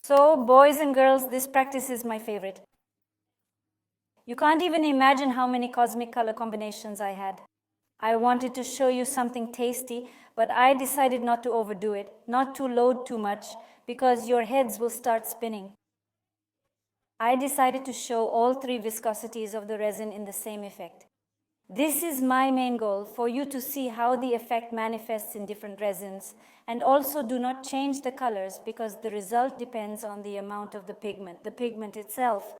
So, boys and girls, this practice is my favorite. You can't even imagine how many cosmic color combinations I had. I wanted to show you something tasty, but I decided not to overdo it, not to load too much, because your heads will start spinning. I decided to show all three viscosities of the resin in the same effect. This is my main goal, for you to see how the effect manifests in different resins, and also do not change the colors because the result depends on the amount of the pigment itself,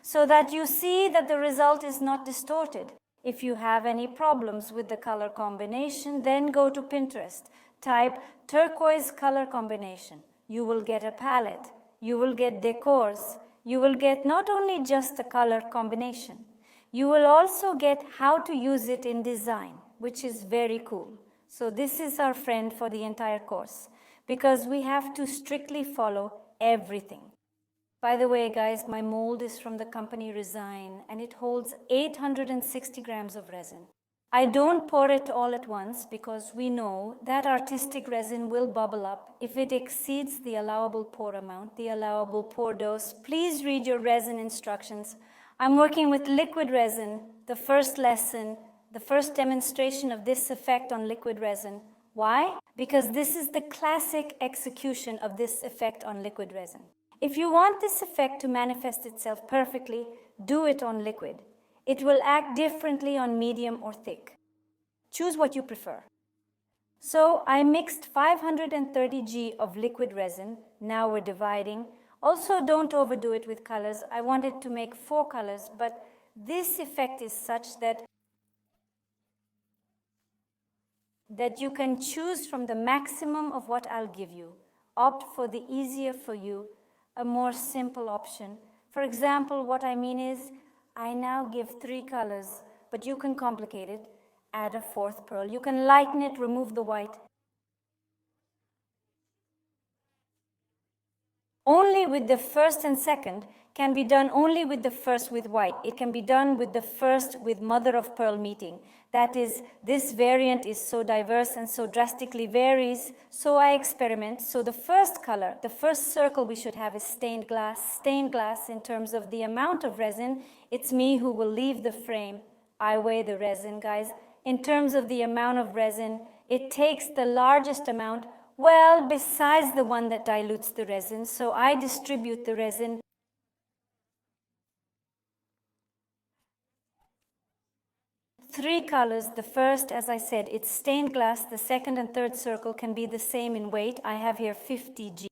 so that you see that the result is not distorted. If you have any problems with the color combination, then go to Pinterest. Type turquoise color combination. You will get a palette. You will get decors. You will get not only just the color combination, you will also get how to use it in design, which is very cool. So this is our friend for the entire course, because we have to strictly follow everything. By the way, guys, my mold is from the company Resin, and it holds 860 grams of resin. I don't pour it all at once because we know that artistic resin will bubble up if it exceeds the allowable pour amount, the allowable pour dose. Please read your resin instructions. I'm working with liquid resin, the first lesson, the first demonstration of this effect on liquid resin. Why? Because this is the classic execution of this effect on liquid resin. If you want this effect to manifest itself perfectly, do it on liquid. It will act differently on medium or thick. Choose what you prefer. So I mixed 530 g of liquid resin. Now we're dividing. Also, don't overdo it with colors. I wanted to make 4 colors, but this effect is such that you can choose from the maximum of what I'll give you. Opt for the easier for you, a more simple option. For example, what I mean is, I now give 3 colors, but you can complicate it. Add a 4th pearl. You can lighten it, remove the white. Only with the first and second can be done only with the first with white. It can be done with the first with mother of pearl meeting. That is, this variant is so diverse and so drastically varies, so I experiment. So the first color, the first circle we should have is stained glass. Stained glass in terms of the amount of resin, it's me who will leave the frame. I weigh the resin, guys. In terms of the amount of resin, it takes the largest amount, well, besides the one that dilutes the resin. So I distribute the resin. Three colors. The first, as I said, it's stained glass. The second and third circle can be the same in weight. I have here 50 g.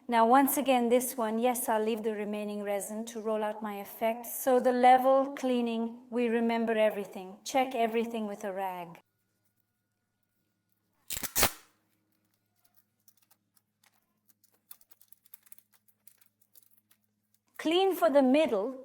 Now, once again, this one, yes, I'll leave the remaining resin to roll out my effect. So the level, cleaning, we remember everything. Check everything with a rag. Clean for the middle.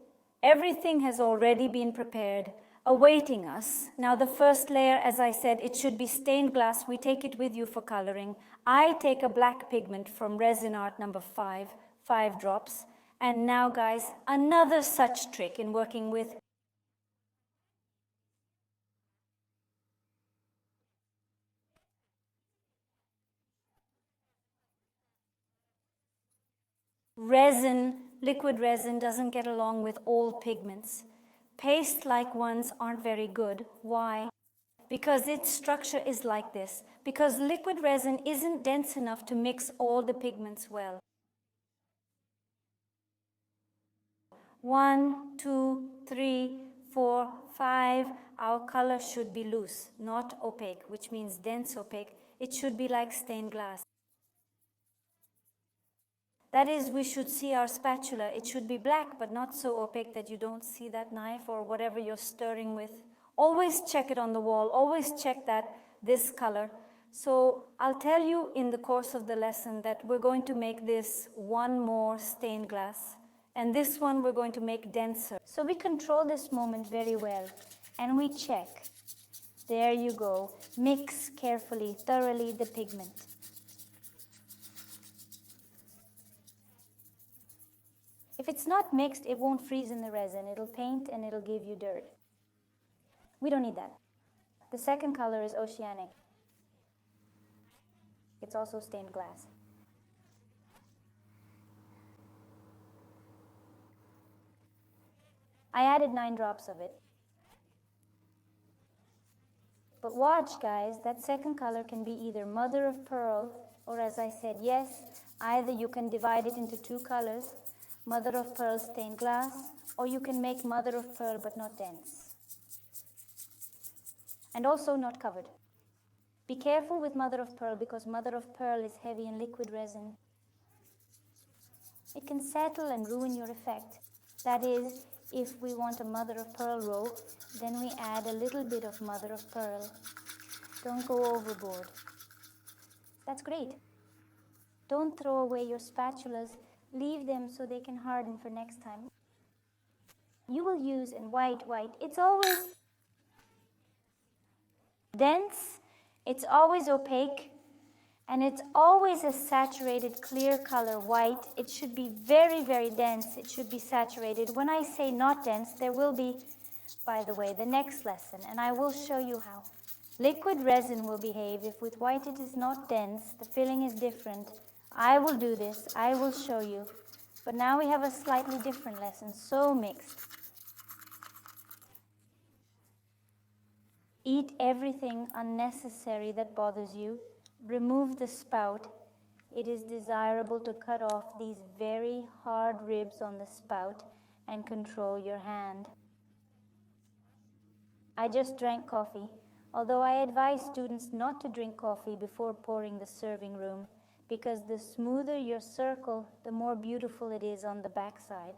Everything has already been prepared, awaiting us. Now the first layer, as I said, it should be stained glass. We take it with you for coloring. I take a black pigment from Resin Art number 5, 5 drops. And now, guys, another such trick in working with resin. Liquid resin doesn't get along with all pigments. Paste-like ones aren't very good. Why? Because its structure is like this. Because liquid resin isn't dense enough to mix all the pigments well. 1, 2, 3, 4, 5. Our color should be loose, not opaque, which means dense opaque. It should be like stained glass. That is, we should see our spatula. It should be black, but not so opaque that you don't see that knife or whatever you're stirring with. Always check it on the wall. Always check that this color. So I'll tell you in the course of the lesson that we're going to make this one more stained glass. And this one we're going to make denser. So we control this moment very well. And we check. There you go. Mix carefully, thoroughly the pigment. If it's not mixed, it won't freeze in the resin. It'll paint and it'll give you dirt. We don't need that. The second color is oceanic. It's also stained glass. I added 9 drops of it. But watch, guys, that second color can be either mother of pearl, or as I said, yes, either you can divide it into 2 colors, mother of pearl stained glass, or you can make mother of pearl but not dense. And also not covered. Be careful with mother of pearl because mother of pearl is heavy in liquid resin. It can settle and ruin your effect. That is, if we want a mother of pearl row, then we add a little bit of mother of pearl. Don't go overboard. That's great. Don't throw away your spatulas. Leave them so they can harden for next time. You will use, and white, it's always dense, it's always opaque, and it's always a saturated clear color, white. It should be very, very dense. It should be saturated. When I say not dense, there will be, by the way, the next lesson, and I will show you how. Liquid resin will behave if with white it is not dense, the filling is different. I will do this, I will show you. But now we have a slightly different lesson, so mixed. Eat everything unnecessary that bothers you. Remove the spout. It is desirable to cut off these very hard ribs on the spout and control your hand. I just drank coffee, although I advise students not to drink coffee before pouring the serving room, because the smoother your circle, the more beautiful it is on the backside.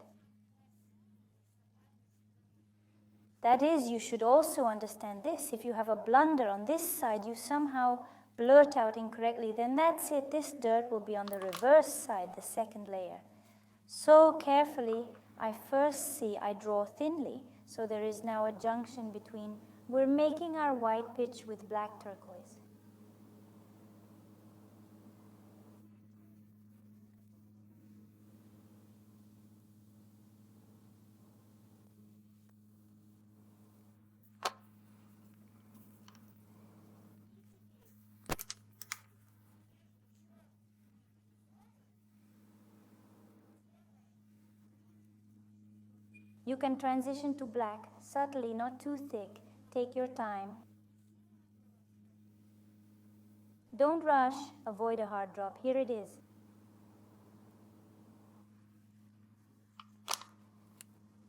That is, you should also understand this. If you have a blunder on this side, you somehow blurt out incorrectly, then that's it. This dirt will be on the reverse side, the second layer. So carefully, I first see I draw thinly, so there is now a junction between, we're making our white pitch with black turquoise. You can transition to black, subtly, not too thick. Take your time. Don't rush, avoid a hard drop. Here it is.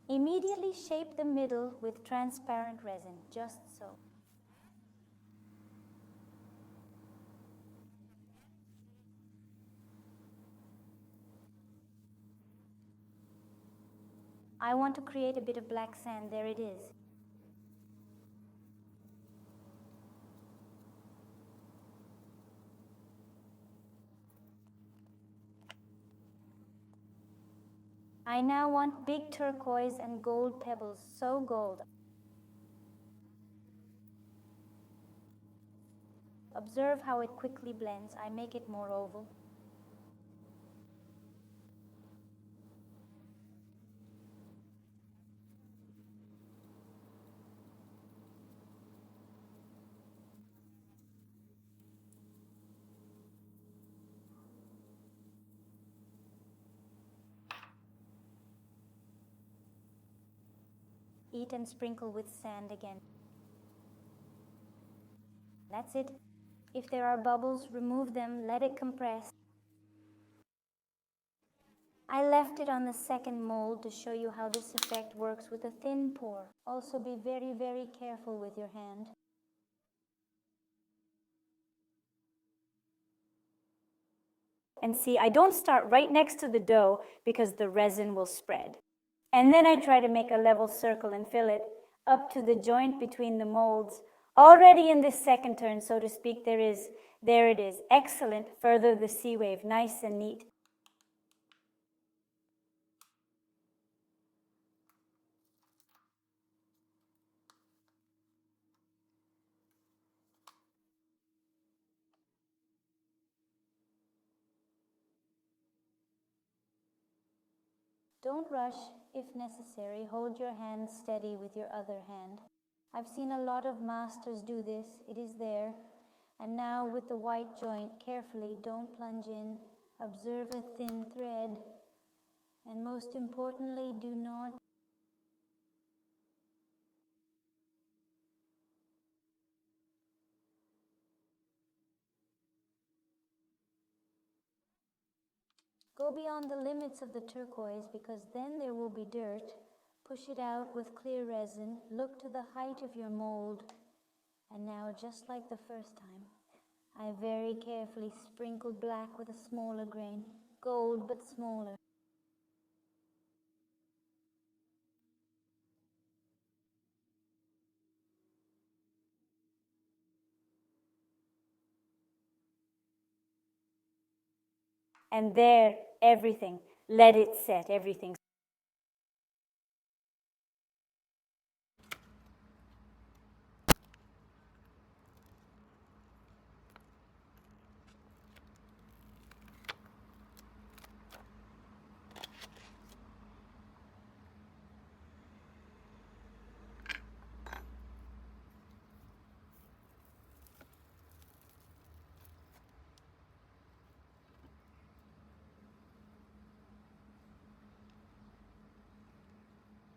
Immediately shape the middle with transparent resin, just so. I want to create a bit of black sand. There it is. I now want big turquoise and gold pebbles, so gold. Observe how it quickly blends. I make it more oval. Eat and sprinkle with sand again. That's it. If there are bubbles, remove them, let it compress. I left it on the second mold to show you how this effect works with a thin pour. Also be very, very careful with your hand. And see, I don't start right next to the dough because the resin will spread. And then I try to make a level circle and fill it up to the joint between the molds. Already in this second turn, so to speak, there it is. Excellent. Further the sea wave, nice and neat. Don't rush. If necessary, hold your hand steady with your other hand. I've seen a lot of masters do this. It is there. And now with the white joint, carefully, don't plunge in, observe a thin thread, and most importantly, do not go beyond the limits of the turquoise, because then there will be dirt. Push it out with clear resin, look to the height of your mold, and now just like the first time, I very carefully sprinkled black with a smaller grain, gold but smaller. And there, everything, let it set, everything.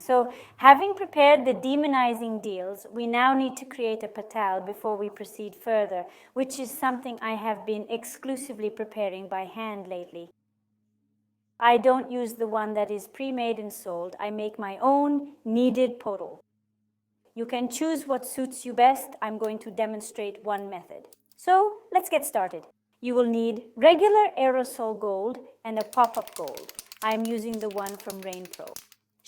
So, having prepared the demonizing deals, we now need to create a patal before we proceed further, which is something I have been exclusively preparing by hand lately. I don't use the one that is pre-made and sold. I make my own kneaded podal. You can choose what suits you best. I'm going to demonstrate one method. So, let's get started. You will need regular aerosol gold and a pop-up gold. I'm using the one from Rain Pro.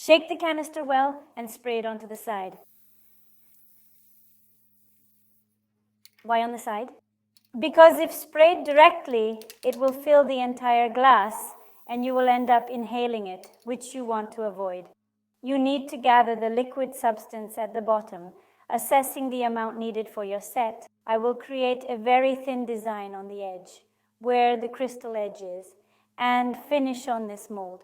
Shake the canister well and spray it onto the side. Why on the side? Because if sprayed directly, it will fill the entire glass and you will end up inhaling it, which you want to avoid. You need to gather the liquid substance at the bottom, assessing the amount needed for your set. I will create a very thin design on the edge, where the crystal edge is, and finish on this mold.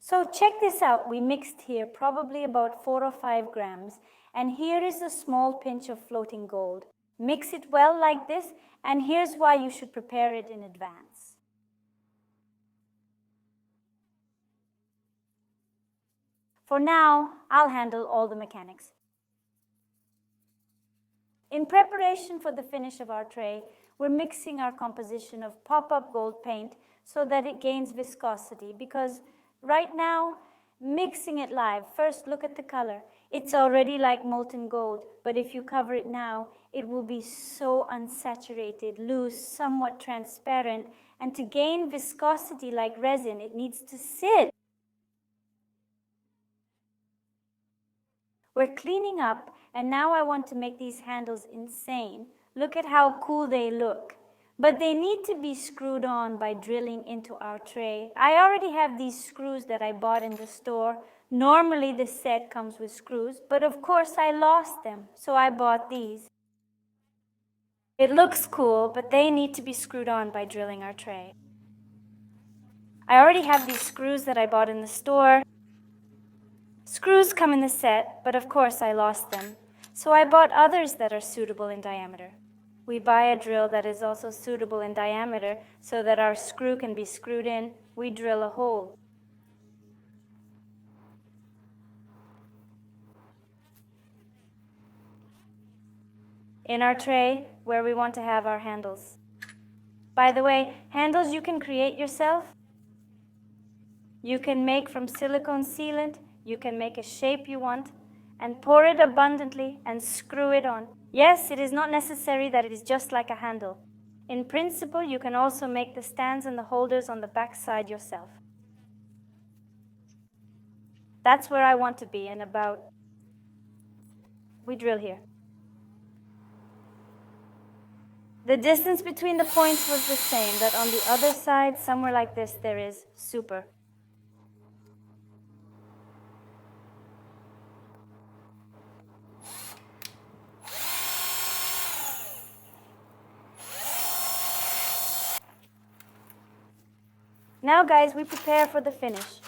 So check this out. We mixed here probably about 4 or 5 grams, and here is a small pinch of floating gold. Mix it well like this, and here's why you should prepare it in advance. For now, I'll handle all the mechanics. In preparation for the finish of our tray, we're mixing our composition of pop-up gold paint so that it gains viscosity, because right now, mixing it live, first look at the color. It's already like molten gold, but if you cover it now, it will be so unsaturated, loose, somewhat transparent, and to gain viscosity like resin, it needs to sit. We're cleaning up, and now I want to make these handles insane. Look at how cool they look. But they need to be screwed on by drilling into our tray. I already have these screws that I bought in the store. Normally the set comes with screws, but of course I lost them, so I bought these. It looks cool, but they need to be screwed on by drilling our tray. I already have these screws that I bought in the store. Screws come in the set, but of course I lost them. So I bought others that are suitable in diameter. We buy a drill that is also suitable in diameter so that our screw can be screwed in. We drill a hole. In our tray, where we want to have our handles. By the way, handles you can create yourself. You can make from silicone sealant. You can make a shape you want and pour it abundantly and screw it on. Yes, it is not necessary that it is just like a handle. In principle, you can also make the stands and the holders on the back side yourself. That's where I want to be, and about. We drill here. The distance between the points was the same, that on the other side, somewhere like this, there is super. Now guys, we prepare for the finish.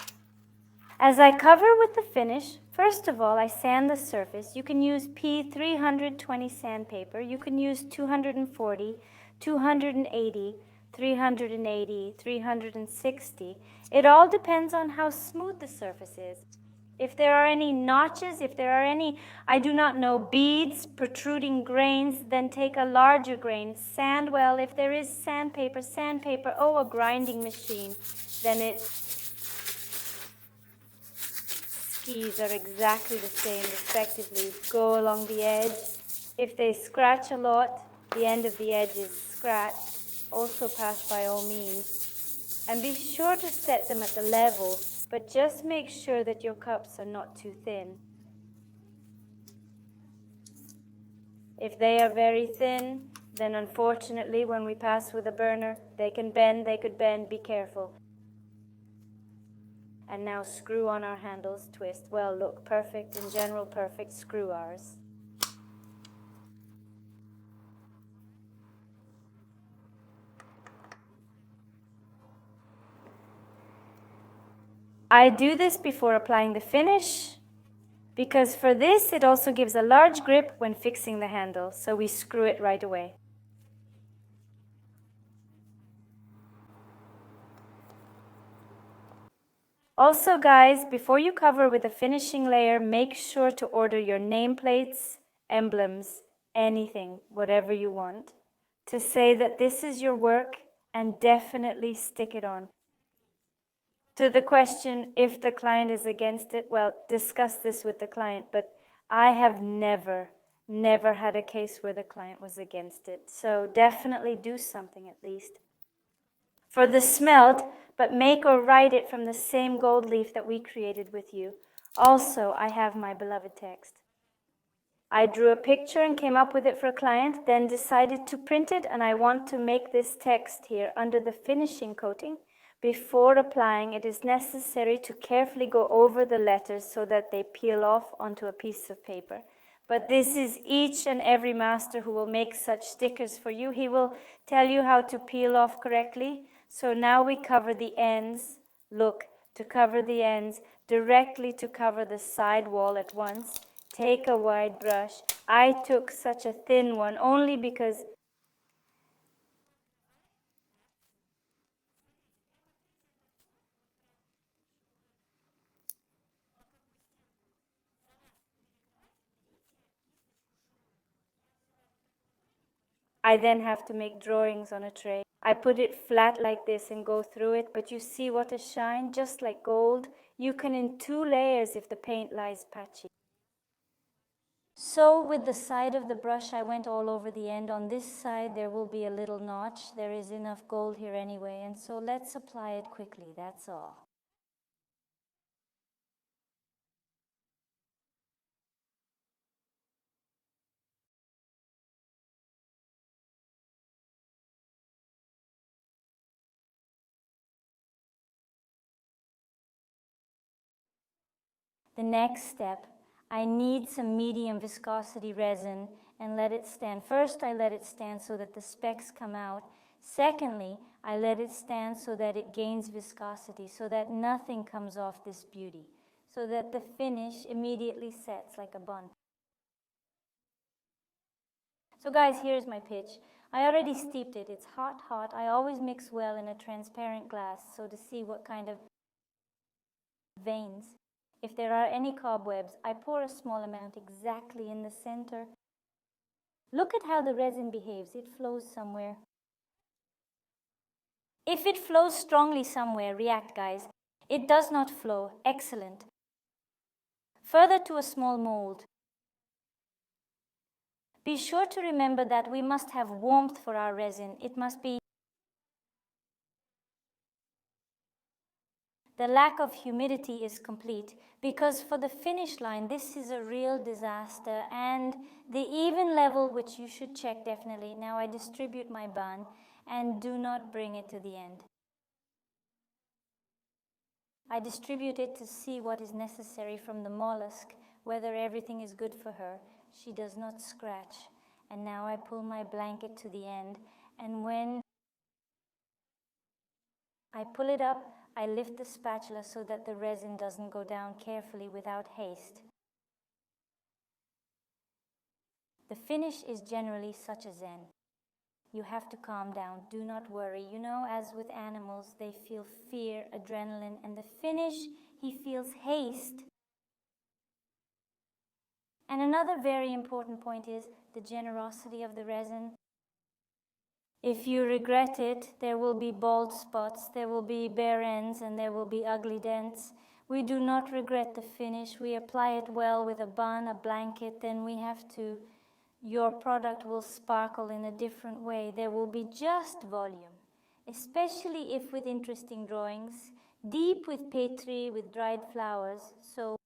As I cover with the finish, first of all, I sand the surface. You can use P320 sandpaper. You can use 240. 280, 380, 360. It all depends on how smooth the surface is. If there are any notches, if there are any, I do not know, beads, protruding grains, then take a larger grain. Sand well, if there is sandpaper, oh, a grinding machine, then its skis are exactly the same, respectively. Go along the edge. If they scratch a lot, the end of the edge is scratched. Also pass by all means. And be sure to set them at the level, but just make sure that your cups are not too thin. If they are very thin, then unfortunately when we pass with a burner, they could bend, be careful. And now screw on our handles, twist. Well, look, perfect, in general, perfect, screw ours. I do this before applying the finish, because for this it also gives a large grip when fixing the handle, so we screw it right away. Also guys, before you cover with a finishing layer, make sure to order your nameplates, emblems, anything, whatever you want, to say that this is your work, and definitely stick it on. To the question if the client is against it, well, discuss this with the client, but I have never had a case where the client was against it. So definitely do something at least. For the smelt, but make or write it from the same gold leaf that we created with you. Also, I have my beloved text. I drew a picture and came up with it for a client, then decided to print it, and I want to make this text here under the finishing coating. Before applying, it is necessary to carefully go over the letters so that they peel off onto a piece of paper. But this is each and every master who will make such stickers for you. He will tell you how to peel off correctly. So now we cover the ends. Look, to cover the ends, directly to cover the side wall at once. Take a wide brush. I took such a thin one only because I then have to make drawings on a tray. I put it flat like this and go through it, but you see what a shine, just like gold. You can in 2 layers if the paint lies patchy. So with the side of the brush, I went all over the end. On this side, there will be a little notch. There is enough gold here anyway, and so let's apply it quickly, that's all. The next step, I need some medium viscosity resin and let it stand. First, I let it stand so that the specks come out. Secondly, I let it stand so that it gains viscosity, so that nothing comes off this beauty, so that the finish immediately sets like a bun. So guys, here's my pitch. I already steeped it. It's hot, hot. I always mix well in a transparent glass, so to see what kind of veins. If there are any cobwebs, I pour a small amount exactly in the center. Look at how the resin behaves. It flows somewhere. If it flows strongly somewhere, react, guys. It does not flow. Excellent. Further to a small mold. Be sure to remember that we must have warmth for our resin. It must be the lack of humidity is complete, because for the finish line, this is a real disaster. And the even level, which you should check definitely. Now I distribute my bun and do not bring it to the end. I distribute it to see what is necessary from the mollusk, whether everything is good for her. She does not scratch. And now I pull my blanket to the end, and when I pull it up, I lift the spatula so that the resin doesn't go down carefully without haste. The finish is generally such a zen. You have to calm down. Do not worry. You know, as with animals, they feel fear, adrenaline, and the finish, he feels haste. And another very important point is the generosity of the resin. If you regret it, there will be bald spots, there will be bare ends, and there will be ugly dents. We do not regret the finish. We apply it well with a bun, a blanket, then we have to. Your product will sparkle in a different way. There will be just volume, especially if with interesting drawings, deep with pétri, with dried flowers. So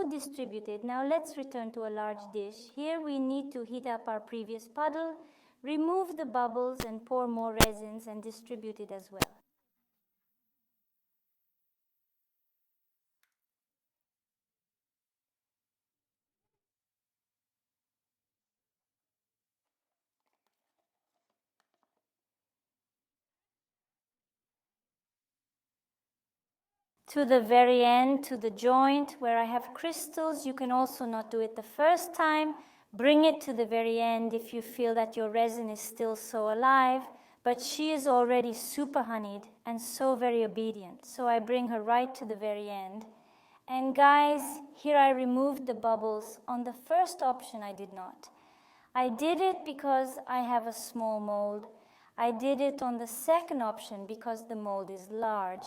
distributed. Now let's return to a large dish. Here we need to heat up our previous puddle, remove the bubbles and pour more resins and distribute it as well. To the very end, to the joint where I have crystals, you can also not do it the first time. Bring it to the very end if you feel that your resin is still so alive, but she is already super honeyed and so very obedient. So I bring her right to the very end. And guys, here I removed the bubbles. On the first option, I did not. I did it because I have a small mold. I did it on the second option because the mold is large.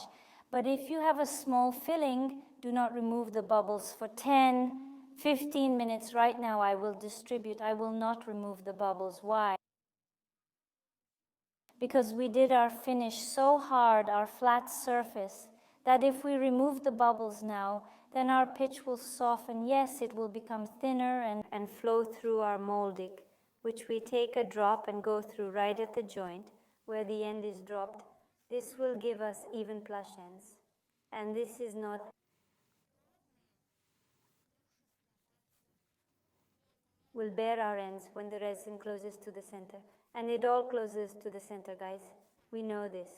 But if you have a small filling, do not remove the bubbles for 10, 15 minutes. Right now I will distribute. I will not remove the bubbles. Why? Because we did our finish so hard, our flat surface, that if we remove the bubbles now, then our pitch will soften. Yes, it will become thinner and flow through our molding, which we take a drop and go through right at the joint where the end is dropped. This will give us even plush ends. And this is not. Will bear our ends when the resin closes to the center. And it all closes to the center, guys. We know this.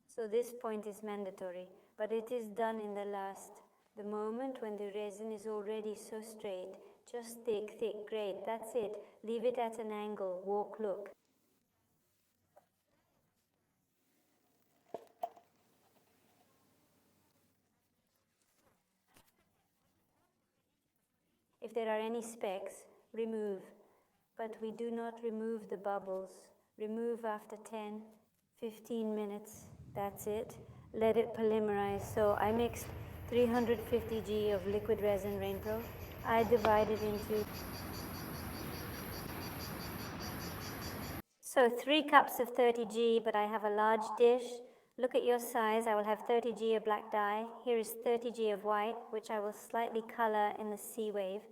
So this point is mandatory, but it is done in the last. The moment when the resin is already so straight, just thick, thick, great, that's it. Leave it at an angle, walk, look. If there are any specks, remove. But we do not remove the bubbles. Remove after 10, 15 minutes. That's it. Let it polymerize. So I mixed 350 g of liquid resin Rain Pro. I divided into. So 3 cups of 30 g, but I have a large dish. Look at your size. I will have 30 g of black dye. Here is 30 g of white, which I will slightly color in the sea wave.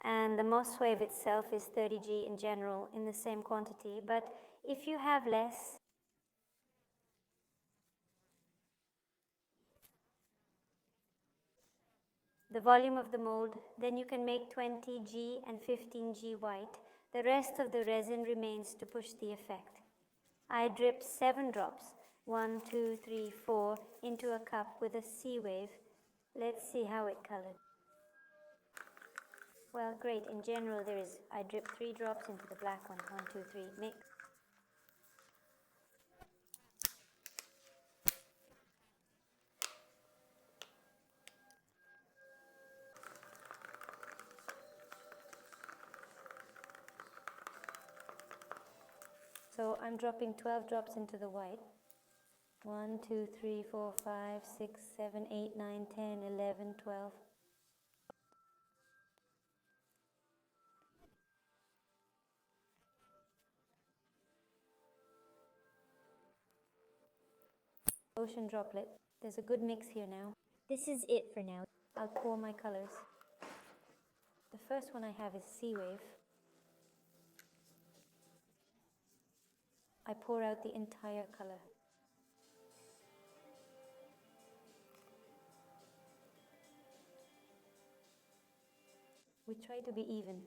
And the moss wave itself is 30 g in general in the same quantity. But if you have less, the volume of the mold, then you can make 20 g and 15 g white. The rest of the resin remains to push the effect. I drip 7 drops, 1, 2, 3, 4, into a cup with a sea wave. Let's see how it colored. Well, great. In general, I drip 3 drops into the black one. 1, 2, 3, mix. So I'm dropping 12 drops into the white. 1, 2, 3, 4, 5, 6, 7, 8, 9, 10, 11, 12. Ocean droplet. There's a good mix here now. This is it for now. I'll pour my colors. The first one I have is Sea Wave. I pour out the entire color. We try to be even,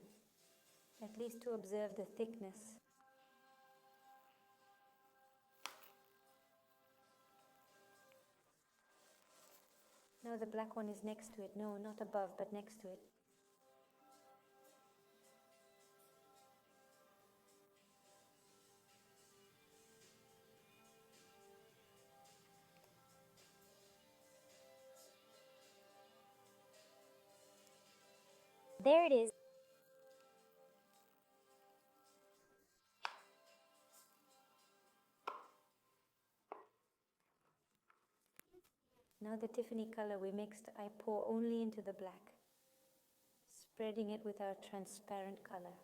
at least to observe the thickness. Now No, the black one is next to it. No, not above, but next to it. There it is. Now the Tiffany color we mixed, I pour only into the black, spreading it with our transparent color.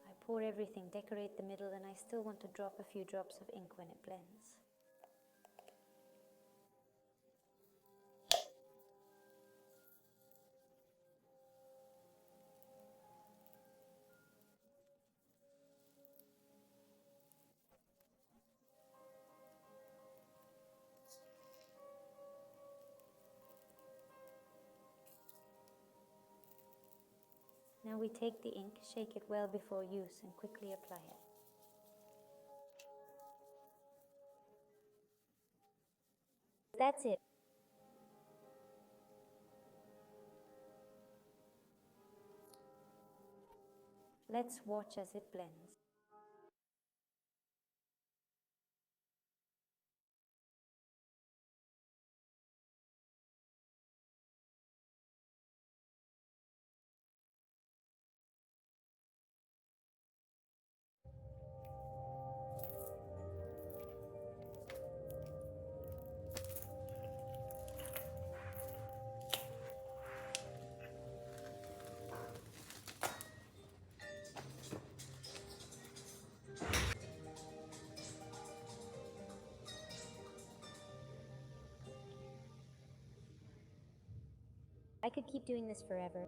I pour everything, decorate the middle, and I still want to drop a few drops of ink when it blends. Now we take the ink, shake it well before use, and quickly apply it. That's it. Let's watch as it blends. I could keep doing this forever.